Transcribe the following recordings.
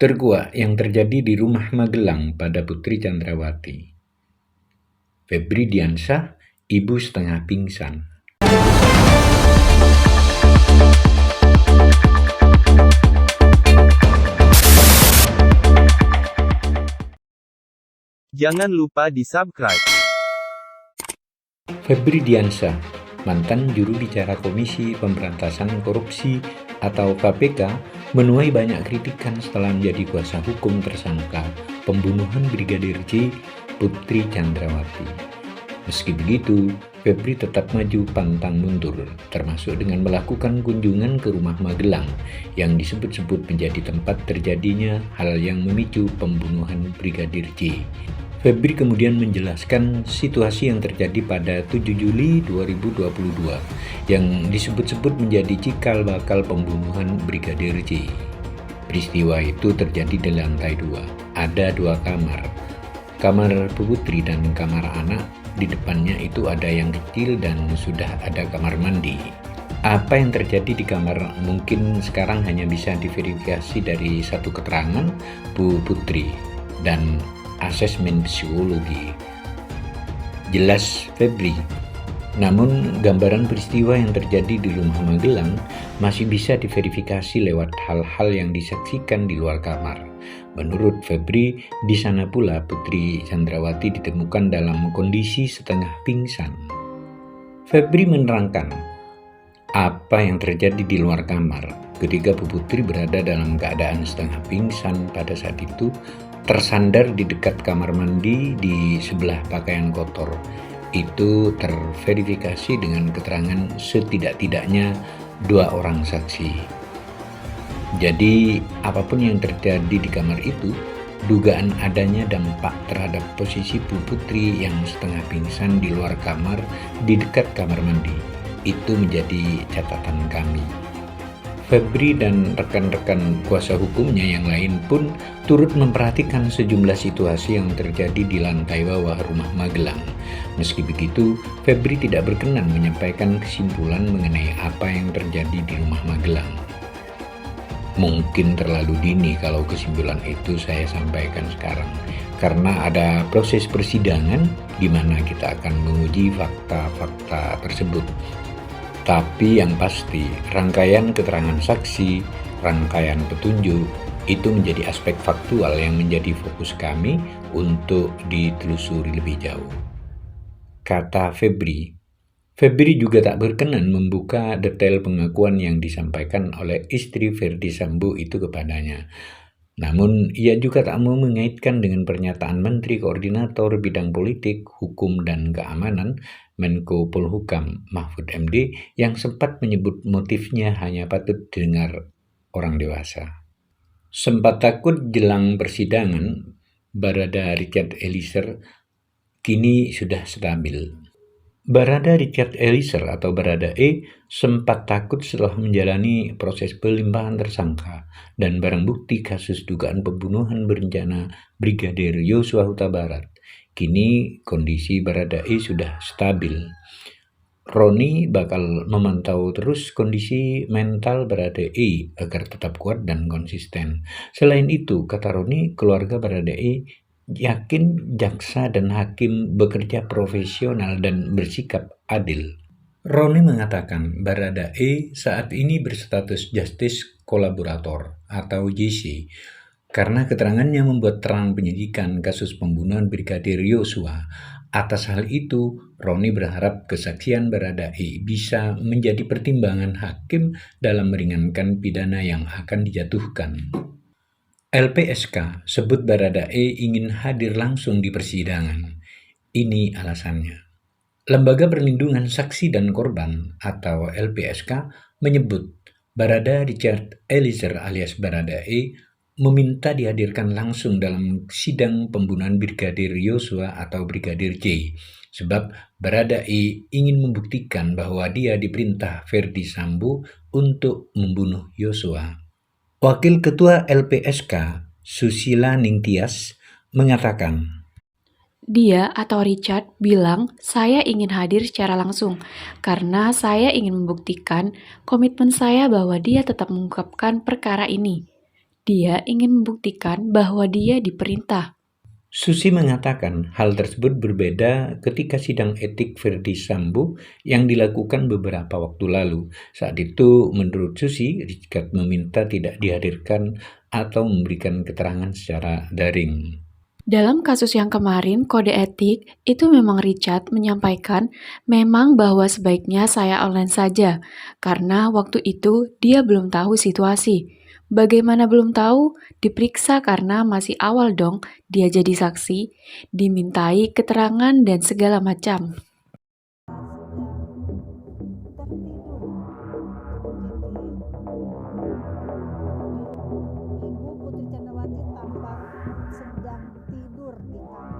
Terkuak yang terjadi di rumah Magelang pada Putri Chandrawati. Febri Diansyah, ibu setengah pingsan. Jangan lupa di-subscribe. Febri Diansyah, mantan juru bicara Komisi Pemberantasan Korupsi atau KPK, menuai banyak kritikan setelah menjadi kuasa hukum tersangka pembunuhan Brigadir J. Putri Chandrawati. Meski begitu, Febri tetap maju pantang mundur, termasuk dengan melakukan kunjungan ke rumah Magelang yang disebut-sebut menjadi tempat terjadinya hal yang memicu pembunuhan Brigadir J. Febri kemudian menjelaskan situasi yang terjadi pada 7 Juli 2022 yang disebut-sebut menjadi cikal bakal pembunuhan Brigadir J. Peristiwa itu terjadi di lantai 2. Ada 2 kamar. Kamar Putri dan kamar anak. Di depannya itu ada yang kecil dan sudah ada kamar mandi. Apa yang terjadi di kamar mungkin sekarang hanya bisa diverifikasi dari satu keterangan Bu Putri dan asesmen psikologi. Jelas Febri. Namun gambaran peristiwa yang terjadi di rumah Magelang masih bisa diverifikasi lewat hal-hal yang disaksikan di luar kamar. Menurut Febri, di sana pula Putri Chandrawati ditemukan dalam kondisi setengah pingsan. Febri menerangkan apa yang terjadi di luar kamar ketika Bu Putri berada dalam keadaan setengah pingsan pada saat itu, tersandar di dekat kamar mandi di sebelah pakaian kotor. Itu terverifikasi dengan keterangan setidak-tidaknya 2 orang saksi. Jadi, apapun yang terjadi di kamar itu, dugaan adanya dampak terhadap posisi Bu Putri yang setengah pingsan di luar kamar di dekat kamar mandi. Itu menjadi catatan kami. Febri dan rekan-rekan kuasa hukumnya yang lain pun turut memperhatikan sejumlah situasi yang terjadi di lantai bawah rumah Magelang. Meski begitu, Febri tidak berkenan menyampaikan kesimpulan mengenai apa yang terjadi di rumah Magelang. Mungkin terlalu dini kalau kesimpulan itu saya sampaikan sekarang, karena ada proses persidangan di mana kita akan menguji fakta-fakta tersebut. Tapi yang pasti, rangkaian keterangan saksi, rangkaian petunjuk, itu menjadi aspek faktual yang menjadi fokus kami untuk ditelusuri lebih jauh. Kata Febri. Febri juga tak berkenan membuka detail pengakuan yang disampaikan oleh istri Verdi Sambo itu kepadanya. Namun, ia juga tak mau mengaitkan dengan pernyataan Menteri Koordinator Bidang Politik, Hukum, dan Keamanan Menko Polhukam Mahfud MD yang sempat menyebut motifnya hanya patut didengar orang dewasa. Sempat takut jelang persidangan, Barada Richard Eliezer kini sudah stabil. Barada Richard Eliezer atau Barada E sempat takut setelah menjalani proses pelimpahan tersangka dan barang bukti kasus dugaan pembunuhan berencana Brigadir Yosua Huta Barat. Kini kondisi Barada E sudah stabil. Roni bakal memantau terus kondisi mental Barada E agar tetap kuat dan konsisten. Selain itu, kata Roni, keluarga Barada E yakin jaksa dan hakim bekerja profesional dan bersikap adil. Roni mengatakan Barada E saat ini berstatus Justice Kolaborator atau JC karena keterangannya membuat terang penyidikan kasus pembunuhan Brigadir Yosua. Atas hal itu, Roni berharap kesaksian Barada E bisa menjadi pertimbangan hakim dalam meringankan pidana yang akan dijatuhkan. LPSK sebut Barada E ingin hadir langsung di persidangan. Ini alasannya. Lembaga Perlindungan Saksi dan Korban atau LPSK menyebut Barada Richard Eliezer alias Barada E meminta dihadirkan langsung dalam sidang pembunuhan Brigadir Yosua atau Brigadir J. Sebab Barada E ingin membuktikan bahwa dia diperintah Verdi Sambo untuk membunuh Yosua. Wakil Ketua LPSK, Susila Ningtyas, mengatakan, Dia atau Richard bilang saya ingin hadir secara langsung karena saya ingin membuktikan komitmen saya bahwa dia tetap mengungkapkan perkara ini. Dia ingin membuktikan bahwa dia diperintah. Susi mengatakan hal tersebut berbeda ketika sidang etik Verdi Sambo yang dilakukan beberapa waktu lalu. Saat itu, menurut Susi, Richard meminta tidak dihadirkan atau memberikan keterangan secara daring. Dalam kasus yang kemarin, kode etik itu memang Richard menyampaikan memang bahwa sebaiknya saya online saja, karena waktu itu dia belum tahu situasi. Bagaimana belum tahu? Diperiksa karena masih awal dong, dia jadi saksi, dimintai keterangan dan segala macam. Ibu Putri Candrawati tampak sedang tidur di kamar.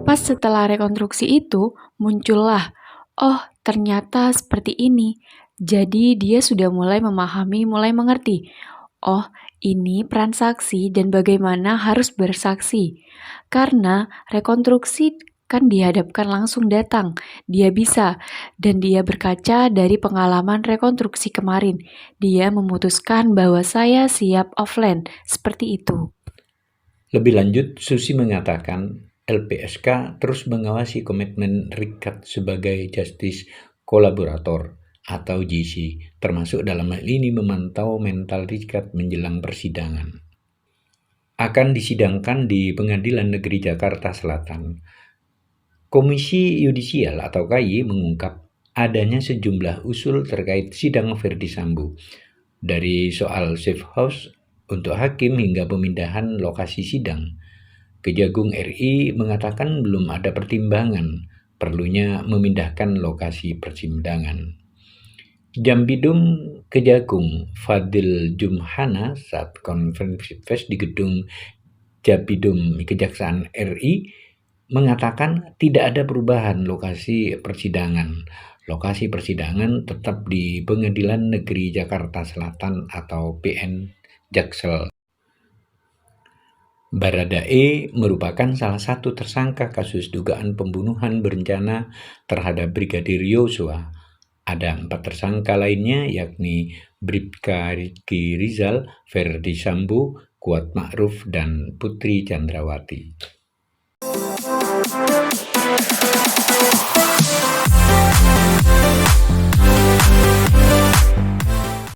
Pas setelah rekonstruksi itu, muncullah, oh ternyata seperti ini. Jadi dia sudah mulai memahami, mulai mengerti. Oh, ini peran saksi dan bagaimana harus bersaksi. Karena rekonstruksi kan dihadapkan langsung datang. Dia bisa, dan dia berkaca dari pengalaman rekonstruksi kemarin. Dia memutuskan bahwa saya siap offline, seperti itu. Lebih lanjut, Susi mengatakan LPSK terus mengawasi komitmen Richard sebagai Justice Kolaborator atau JC, termasuk dalam hal ini memantau mental Richard menjelang persidangan. Akan disidangkan di Pengadilan Negeri Jakarta Selatan. Komisi Yudisial atau KY mengungkap adanya sejumlah usul terkait sidang Verdi Sambo, dari soal safe house untuk hakim hingga pemindahan lokasi sidang. Kejagung RI mengatakan belum ada pertimbangan perlunya memindahkan lokasi persidangan. Jambidum Kejagung Fadil Jumhana saat konferensi pers di gedung Jabidum Kejaksaan RI mengatakan tidak ada perubahan lokasi persidangan. Lokasi persidangan tetap di Pengadilan Negeri Jakarta Selatan atau PN Jaksel. Baradae merupakan salah satu tersangka kasus dugaan pembunuhan berencana terhadap Brigadir Yosua. Ada 4 tersangka lainnya yakni Bribka Riki Rizal, Verdi Sambo, Kuat Ma'ruf, dan Putri Candrawati.